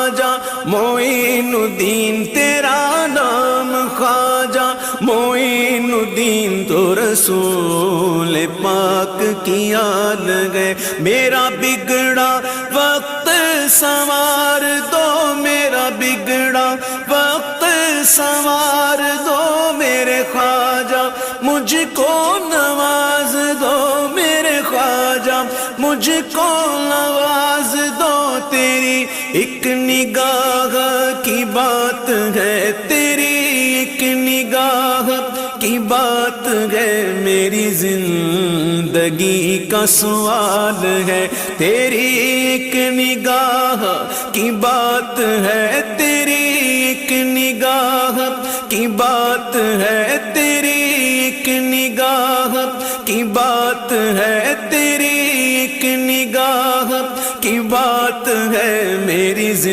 خواجہ معین الدین تیرا نام خواجہ معین الدین تو رسول پاک کی یاد گئے میرا بگڑا وقت سنوار دو میرا بگڑا وقت سنوار دو میرے خواجہ مجھ کو نواز دو میرے خواجہ مجھ کو نواز دو تیری ایک نگاہ کی بات ہے تیری ایک نگاہ کی بات ہے میری زندگی کا سوال ہے تیری ایک نگاہ کی بات ہے تیری ایک نگاہ کی بات ہے تیری ایک نگاہ کی بات ہے تیری ایک نگاہ کی بات ہے میری زندگی